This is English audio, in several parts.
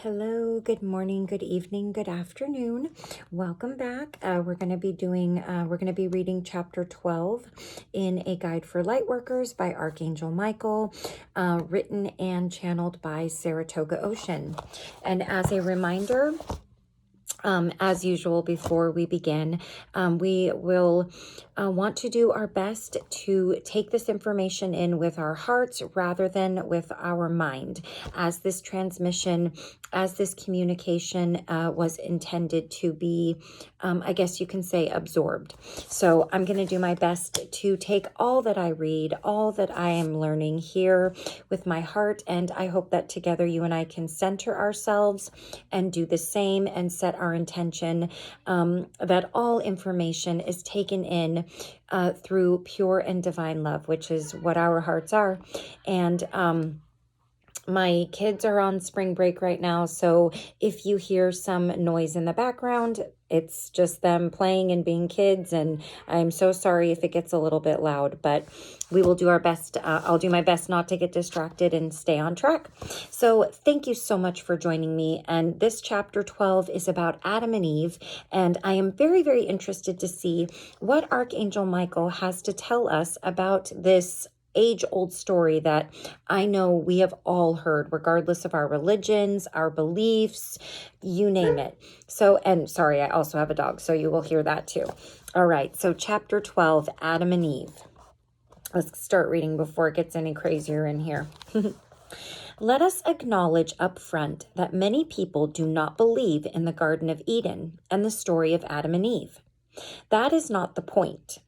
Hello, good morning, good evening, good afternoon. Welcome back. We're going to be reading chapter 12 in A Guide for Lightworkers by Archangel Michael, written and channeled by Saratoga Ocean. And as a reminder, as usual, before we begin, we will want to do our best to take this information in with our hearts rather than with our mind, as this communication was intended to be, I guess you can say, absorbed. So I'm going to do my best to take all that I read, all that I am learning here with my heart, and I hope that together you and I can center ourselves and do the same and set our intention that all information is taken in through pure and divine love, which is what our hearts are. And my kids are on spring break right now, so if you hear some noise in the background, it's just them playing and being kids, and I'm so sorry if it gets a little bit loud, but we will do our best. I'll do my best not to get distracted and stay on track. So thank you so much for joining me, and this chapter 12 is about Adam and Eve, and I am very, very interested to see what Archangel Michael has to tell us about this age-old story that I know we have all heard, regardless of our religions, our beliefs, you name it. So, and sorry, I also have a dog, so you will hear that too. All right, so chapter 12, Adam and Eve. Let's start reading before it gets any crazier in here. Let us acknowledge up front that many people do not believe in the Garden of Eden and the story of Adam and Eve. That is not the point.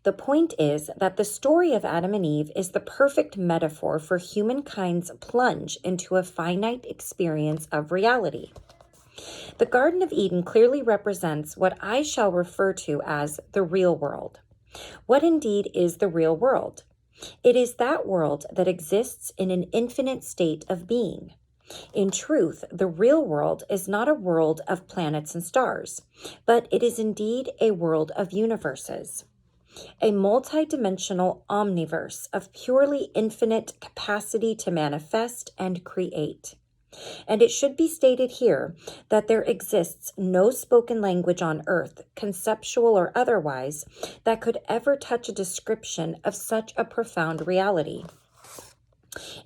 The point is that the story of Adam and Eve is the perfect metaphor for humankind's plunge into a finite experience of reality. The Garden of Eden clearly represents what I shall refer to as the real world. What indeed is the real world? It is that world that exists in an infinite state of being. In truth, the real world is not a world of planets and stars, but it is indeed a world of universes. A multidimensional omniverse of purely infinite capacity to manifest and create. And it should be stated here that there exists no spoken language on earth, conceptual or otherwise, that could ever touch a description of such a profound reality.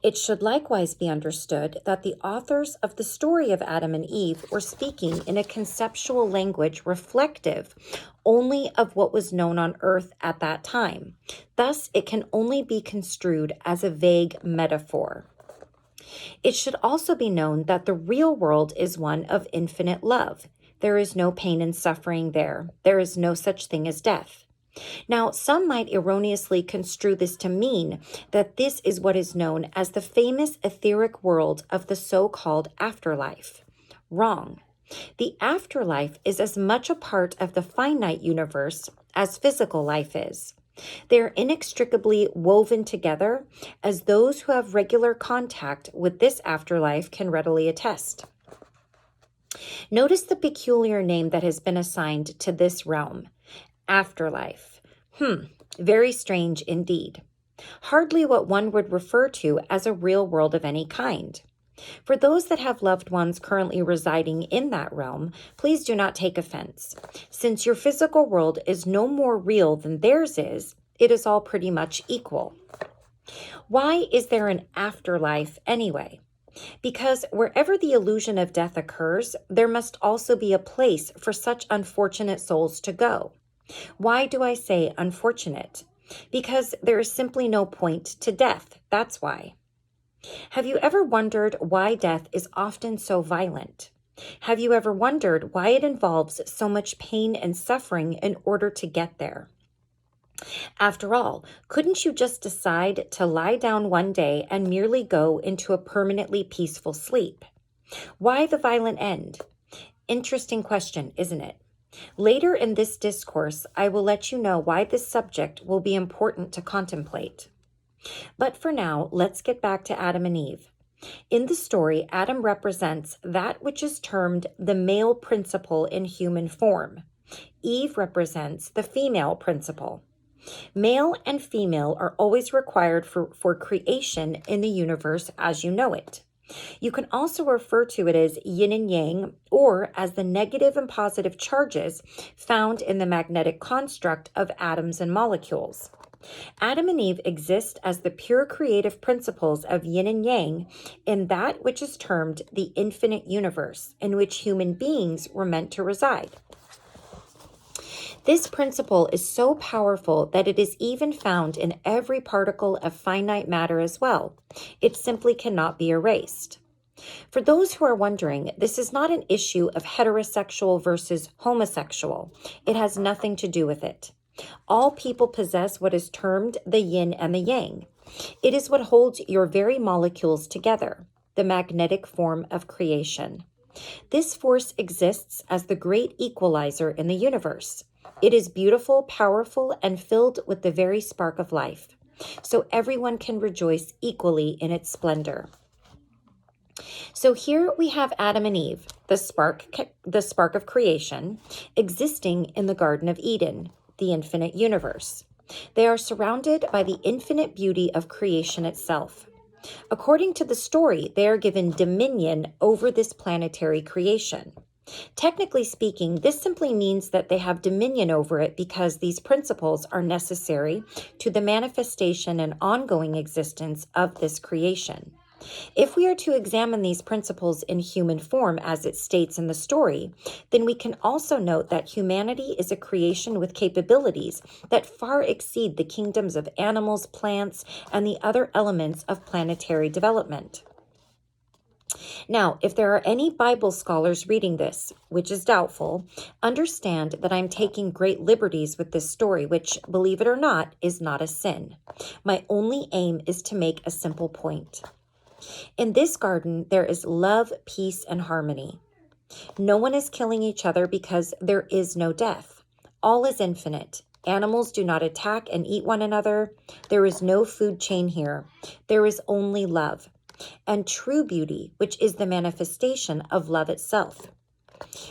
It should likewise be understood that the authors of the story of Adam and Eve were speaking in a conceptual language reflective only of what was known on earth at that time. Thus, it can only be construed as a vague metaphor. It should also be known that the real world is one of infinite love. There is no pain and suffering there. There is no such thing as death. Now, some might erroneously construe this to mean that this is what is known as the famous etheric world of the so-called afterlife. Wrong. The afterlife is as much a part of the finite universe as physical life is. They are inextricably woven together, as those who have regular contact with this afterlife can readily attest. Notice the peculiar name that has been assigned to this realm. Afterlife. Very strange indeed. Hardly what one would refer to as a real world of any kind. For those that have loved ones currently residing in that realm, please do not take offense. Since your physical world is no more real than theirs is, it is all pretty much equal. Why is there an afterlife anyway? Because wherever the illusion of death occurs, there must also be a place for such unfortunate souls to go. Why do I say unfortunate? Because there is simply no point to death, that's why. Have you ever wondered why death is often so violent? Have you ever wondered why it involves so much pain and suffering in order to get there? After all, couldn't you just decide to lie down one day and merely go into a permanently peaceful sleep? Why the violent end? Interesting question, isn't it? Later in this discourse, I will let you know why this subject will be important to contemplate. But for now, let's get back to Adam and Eve. In the story, Adam represents that which is termed the male principle in human form. Eve represents the female principle. Male and female are always required for creation in the universe as you know it. You can also refer to it as yin and yang, or as the negative and positive charges found in the magnetic construct of atoms and molecules. Adam and Eve exist as the pure creative principles of yin and yang in that which is termed the infinite universe, in which human beings were meant to reside. This principle is so powerful that it is even found in every particle of finite matter as well. It simply cannot be erased. For those who are wondering, this is not an issue of heterosexual versus homosexual. It has nothing to do with it. All people possess what is termed the yin and the yang. It is what holds your very molecules together, the magnetic form of creation. This force exists as the great equalizer in the universe. It is beautiful, powerful, and filled with the very spark of life, so everyone can rejoice equally in its splendor. So here we have Adam and Eve, the spark of creation, existing in the Garden of Eden, the infinite universe. They are surrounded by the infinite beauty of creation itself. According to the story, they are given dominion over this planetary creation. Technically speaking, this simply means that they have dominion over it because these principles are necessary to the manifestation and ongoing existence of this creation. If we are to examine these principles in human form as it states in the story, then we can also note that humanity is a creation with capabilities that far exceed the kingdoms of animals, plants, and the other elements of planetary development. Now, if there are any Bible scholars reading this, which is doubtful, understand that I'm taking great liberties with this story, which, believe it or not, is not a sin. My only aim is to make a simple point. In this garden, there is love, peace, and harmony. No one is killing each other because there is no death. All is infinite. Animals do not attack and eat one another. There is no food chain here. There is only love and true beauty, which is the manifestation of love itself.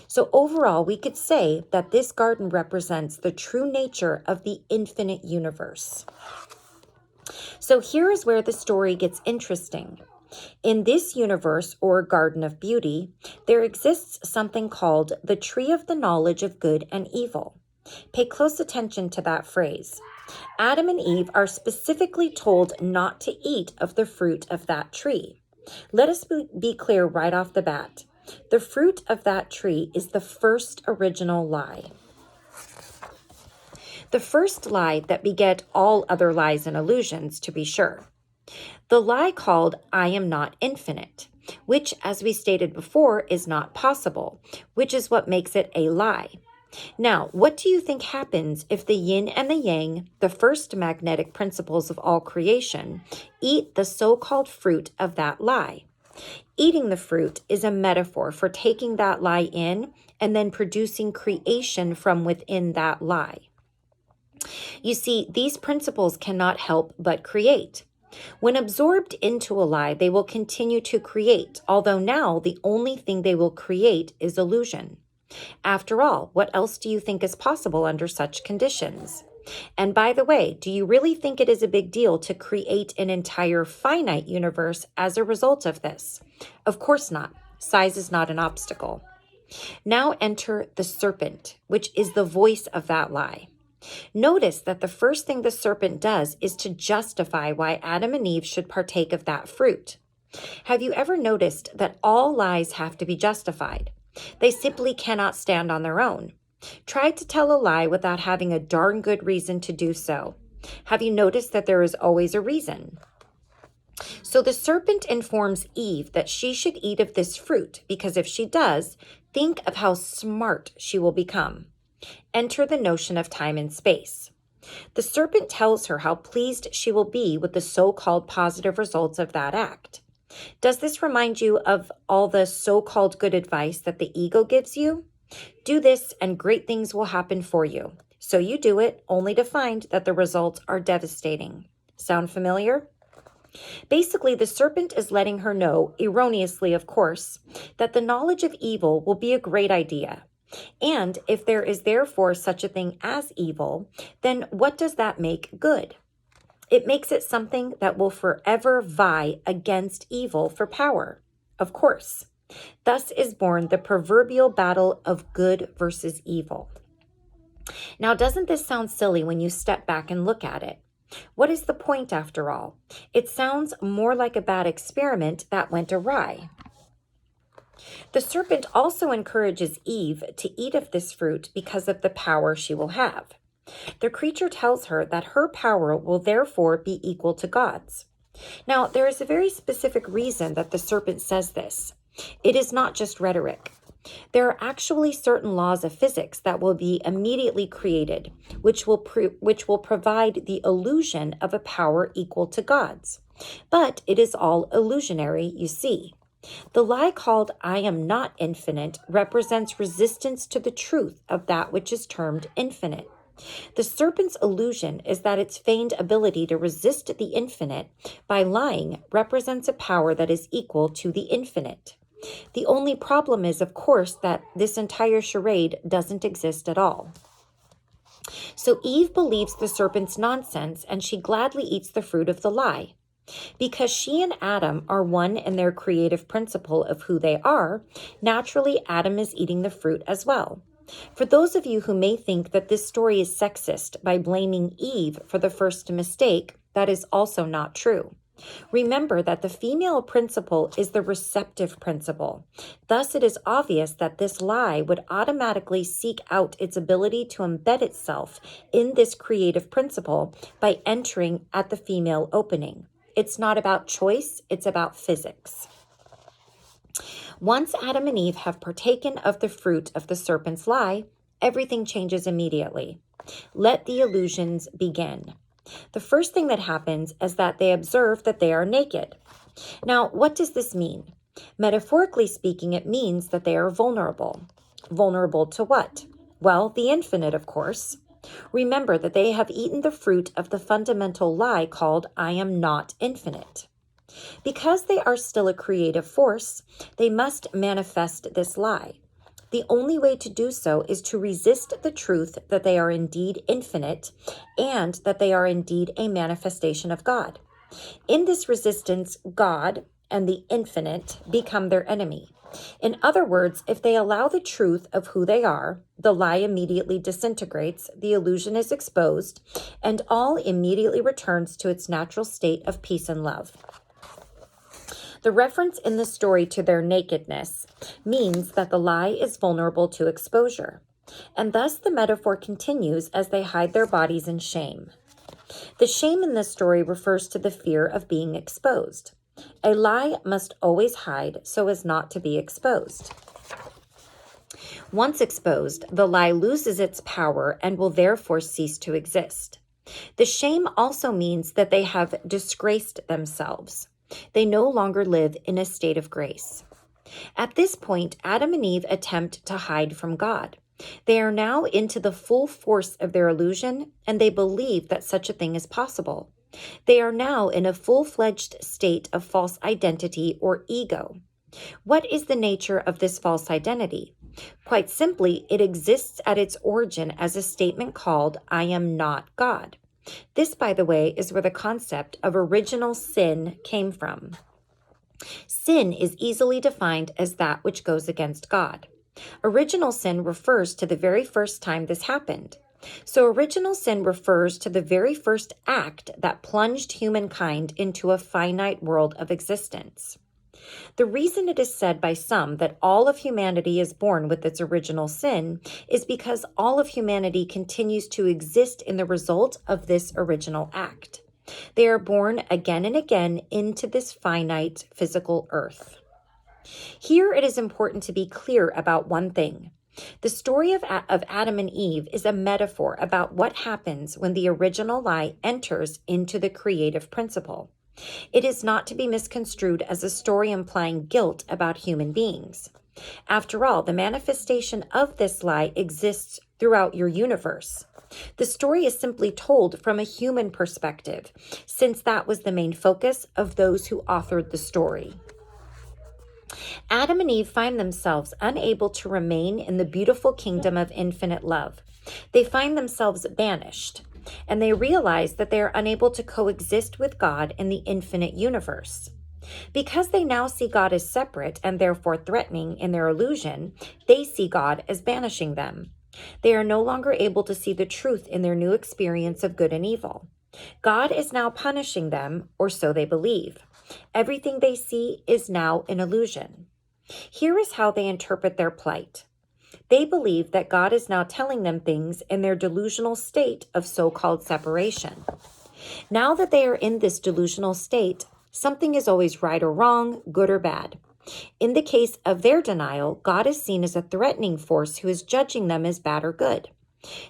So overall, we could say that this garden represents the true nature of the infinite universe. So here is where the story gets interesting. In this universe, or Garden of Beauty, there exists something called the Tree of the Knowledge of Good and Evil. Pay close attention to that phrase. Adam and Eve are specifically told not to eat of the fruit of that tree. Let us be clear right off the bat. The fruit of that tree is the first original lie. The first lie that beget all other lies and illusions, to be sure. The lie called, I am not infinite, which, as we stated before, is not possible, which is what makes it a lie. Now, what do you think happens if the yin and the yang, the first magnetic principles of all creation, eat the so-called fruit of that lie? Eating the fruit is a metaphor for taking that lie in and then producing creation from within that lie. You see, these principles cannot help but create. When absorbed into a lie, they will continue to create, although now the only thing they will create is illusion. After all, what else do you think is possible under such conditions? And by the way, do you really think it is a big deal to create an entire finite universe as a result of this? Of course not. Size is not an obstacle. Now enter the serpent, which is the voice of that lie. Notice that the first thing the serpent does is to justify why Adam and Eve should partake of that fruit. Have you ever noticed that all lies have to be justified? They simply cannot stand on their own. Try to tell a lie without having a darn good reason to do so. Have you noticed that there is always a reason? So the serpent informs Eve that she should eat of this fruit because if she does, think of how smart she will become. Enter the notion of time and space. The serpent tells her how pleased she will be with the so-called positive results of that act. Does this remind you of all the so-called good advice that the ego gives you? Do this and great things will happen for you. So you do it, only to find that the results are devastating. Sound familiar? Basically, the serpent is letting her know, erroneously of course, that the knowledge of evil will be a great idea. And if there is therefore such a thing as evil, then what does that make good? It makes it something that will forever vie against evil for power. Of course. Thus is born the proverbial battle of good versus evil. Now, doesn't this sound silly when you step back and look at it? What is the point after all? It sounds more like a bad experiment that went awry. The serpent also encourages Eve to eat of this fruit because of the power she will have. The creature tells her that her power will therefore be equal to God's. Now, there is a very specific reason that the serpent says this. It is not just rhetoric. There are actually certain laws of physics that will be immediately created, which will provide the illusion of a power equal to God's. But it is all illusionary, you see. The lie called I am not infinite represents resistance to the truth of that which is termed infinite. The serpent's illusion is that its feigned ability to resist the infinite by lying represents a power that is equal to the infinite. The only problem is, of course, that this entire charade doesn't exist at all. So Eve believes the serpent's nonsense, and she gladly eats the fruit of the lie. Because she and Adam are one in their creative principle of who they are, naturally Adam is eating the fruit as well. For those of you who may think that this story is sexist by blaming Eve for the first mistake, that is also not true. Remember that the female principle is the receptive principle. Thus, it is obvious that this lie would automatically seek out its ability to embed itself in this creative principle by entering at the female opening. It's not about choice, it's about physics. Once Adam and Eve have partaken of the fruit of the serpent's lie, everything changes immediately. Let the illusions begin. The first thing that happens is that they observe that they are naked. Now, what does this mean? Metaphorically speaking, it means that they are vulnerable. Vulnerable to what? Well, the infinite, of course. Remember that they have eaten the fruit of the fundamental lie called I am not infinite. Because they are still a creative force, they must manifest this lie. The only way to do so is to resist the truth that they are indeed infinite and that they are indeed a manifestation of God. In this resistance, God and the infinite become their enemy. In other words, if they allow the truth of who they are, the lie immediately disintegrates, the illusion is exposed, and all immediately returns to its natural state of peace and love. The reference in the story to their nakedness means that the lie is vulnerable to exposure, and thus the metaphor continues as they hide their bodies in shame. The shame in this story refers to the fear of being exposed. A lie must always hide so as not to be exposed. Once exposed, the lie loses its power and will therefore cease to exist. The shame also means that they have disgraced themselves. They no longer live in a state of grace. At this point, Adam and Eve attempt to hide from God. They are now into the full force of their illusion, and they believe that such a thing is possible. They are now in a full-fledged state of false identity or ego. What is the nature of this false identity? Quite simply, it exists at its origin as a statement called, I am not God. This, by the way, is where the concept of original sin came from. Sin is easily defined as that which goes against God. Original sin refers to the very first time this happened. So original sin refers to the very first act that plunged humankind into a finite world of existence. The reason it is said by some that all of humanity is born with its original sin is because all of humanity continues to exist in the result of this original act. They are born again and again into this finite physical earth. Here it is important to be clear about one thing. The story of Adam and Eve is a metaphor about what happens when the original lie enters into the creative principle. It is not to be misconstrued as a story implying guilt about human beings. After all, the manifestation of this lie exists throughout your universe. The story is simply told from a human perspective, since that was the main focus of those who authored the story. Adam and Eve find themselves unable to remain in the beautiful kingdom of infinite love. They find themselves banished, and they realize that they are unable to coexist with God in the infinite universe. Because they now see God as separate and therefore threatening in their illusion, they see God as banishing them. They are no longer able to see the truth in their new experience of good and evil. God is now punishing them, or so they believe. Everything they see is now an illusion. Here is how they interpret their plight. They believe that God is now telling them things in their delusional state of so-called separation. Now that they are in this delusional state, something is always right or wrong, good or bad. In the case of their denial, God is seen as a threatening force who is judging them as bad or good.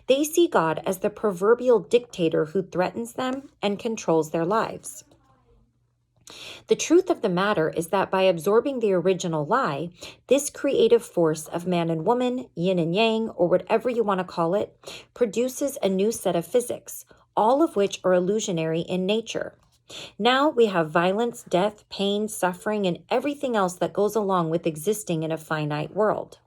They see God as the proverbial dictator who threatens them and controls their lives. The truth of the matter is that by absorbing the original lie, this creative force of man and woman, yin and yang, or whatever you want to call it, produces a new set of physics, all of which are illusionary in nature. Now we have violence, death, pain, suffering, and everything else that goes along with existing in a finite world.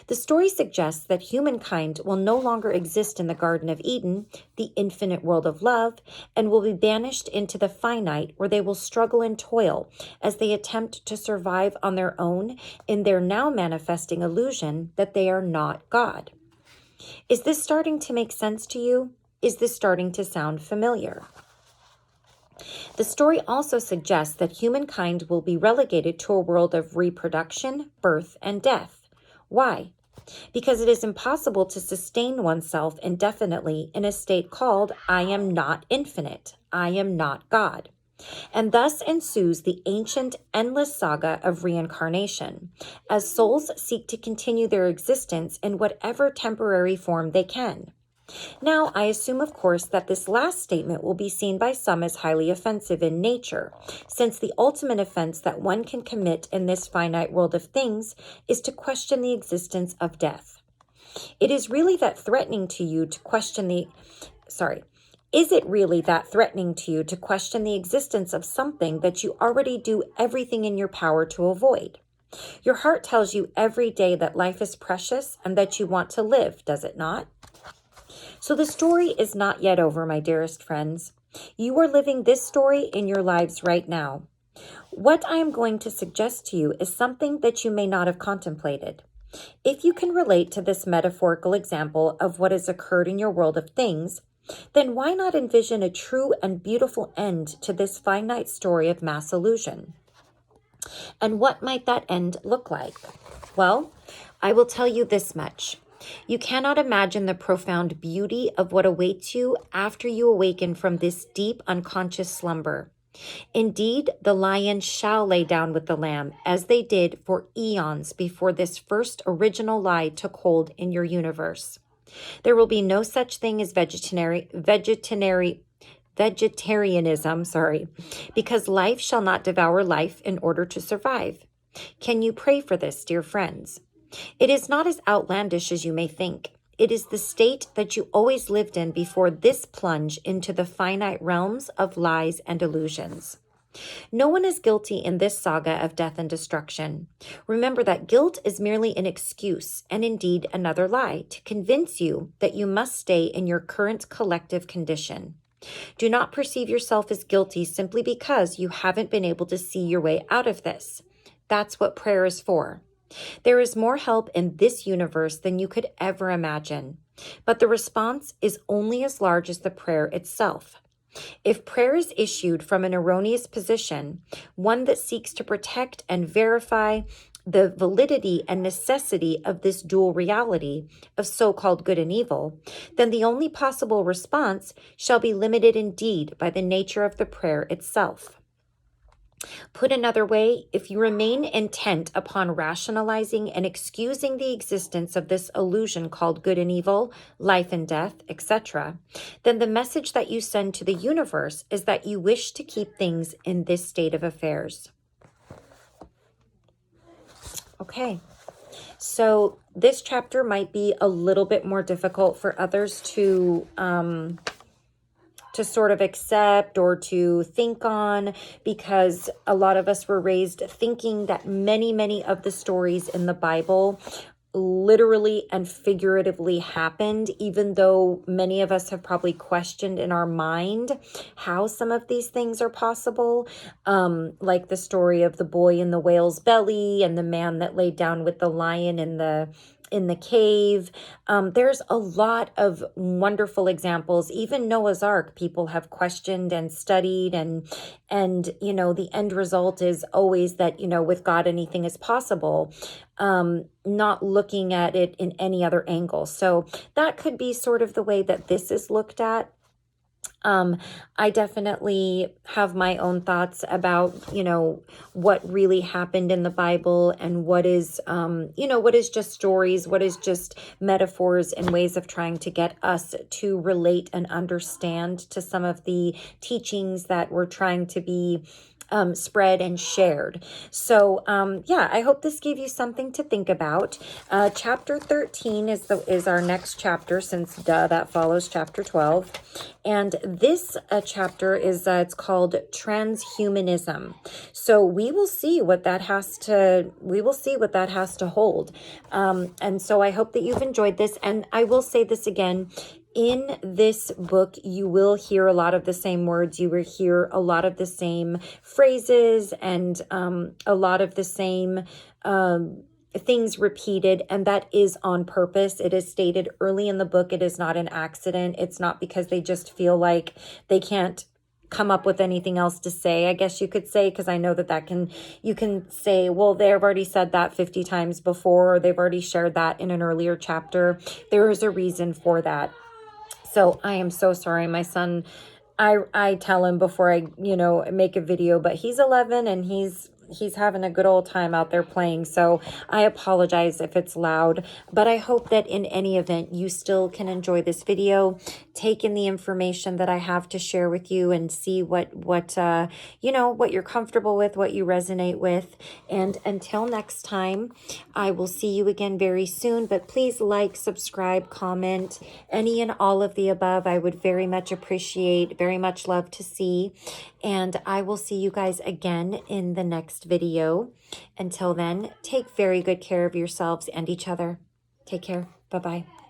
The story suggests that humankind will no longer exist in the Garden of Eden, the infinite world of love, and will be banished into the finite, where they will struggle and toil as they attempt to survive on their own in their now manifesting illusion that they are not God. Is this starting to make sense to you? Is this starting to sound familiar? The story also suggests that humankind will be relegated to a world of reproduction, birth, and death. Why? Because it is impossible to sustain oneself indefinitely in a state called I am not infinite, I am not God. And thus ensues the ancient, endless saga of reincarnation, as souls seek to continue their existence in whatever temporary form they can. Now, I assume, of course, that this last statement will be seen by some as highly offensive in nature, since the ultimate offense that one can commit in this finite world of things is to question the existence of death. Is it really that threatening to you to question the existence of something that you already do everything in your power to avoid? Your heart tells you every day that life is precious and that you want to live, does it not? So the story is not yet over, my dearest friends. You are living this story in your lives right now. What I am going to suggest to you is something that you may not have contemplated. If you can relate to this metaphorical example of what has occurred in your world of things, then why not envision a true and beautiful end to this finite story of mass illusion? And what might that end look like? Well, I will tell you this much. You cannot imagine the profound beauty of what awaits you after you awaken from this deep unconscious slumber. Indeed, the lion shall lay down with the lamb, as they did for eons before this first original lie took hold in your universe. There will be no such thing as vegetarianism, because life shall not devour life in order to survive. Can you pray for this, dear friends? It is not as outlandish as you may think. It is the state that you always lived in before this plunge into the finite realms of lies and illusions. No one is guilty in this saga of death and destruction. Remember that guilt is merely an excuse, and indeed another lie, to convince you that you must stay in your current collective condition. Do not perceive yourself as guilty simply because you haven't been able to see your way out of this. That's what prayer is for. There is more help in this universe than you could ever imagine, but the response is only as large as the prayer itself. If prayer is issued from an erroneous position, one that seeks to protect and verify the validity and necessity of this dual reality of so-called good and evil, then the only possible response shall be limited indeed by the nature of the prayer itself. Put another way, if you remain intent upon rationalizing and excusing the existence of this illusion called good and evil, life and death, etc., then the message that you send to the universe is that you wish to keep things in this state of affairs. Okay, so this chapter might be a little bit more difficult for others to sort of accept or to think on, because a lot of us were raised thinking that many of the stories in the Bible literally and figuratively happened, even though many of us have probably questioned in our mind how some of these things are possible. Like the story of the boy in the whale's belly and the man that laid down with the lion in the cave. There's a lot of wonderful examples. Even Noah's Ark, people have questioned and studied, and you know, the end result is always that, you know, with God anything is possible. Not looking at it in any other angle. So that could be sort of the way that this is looked at. I definitely have my own thoughts about, you know, what really happened in the Bible and what is, you know, what is just stories, what is just metaphors and ways of trying to get us to relate and understand to some of the teachings that we're trying to be spread and shared. So yeah, I hope this gave you something to think about. Chapter 13 is our next chapter, since that follows chapter 12. And this chapter is it's called transhumanism. So we will see what that has to hold. And so I hope that you've enjoyed this. And I will say this again. In this book, you will hear a lot of the same words. You will hear a lot of the same phrases and a lot of the same things repeated, and that is on purpose. It is stated early in the book. It is not an accident. It's not because they just feel like they can't come up with anything else to say, I guess you could say, because I know that you can say, well, they've already said that 50 times before, or they've already shared that in an earlier chapter. There is a reason for that. So I am so sorry. My son, I tell him before I, you know, make a video, but he's 11 and he's having a good old time out there playing. So I apologize if it's loud, but I hope that in any event, you still can enjoy this video, take in the information that I have to share with you, and see what you know, what you're comfortable with, what you resonate with. And until next time, I will see you again very soon, but please like, subscribe, comment, any and all of the above. I would very much appreciate, very much love to see. And I will see you guys again in the next video. Until then, take very good care of yourselves and each other. Take care. Bye-bye.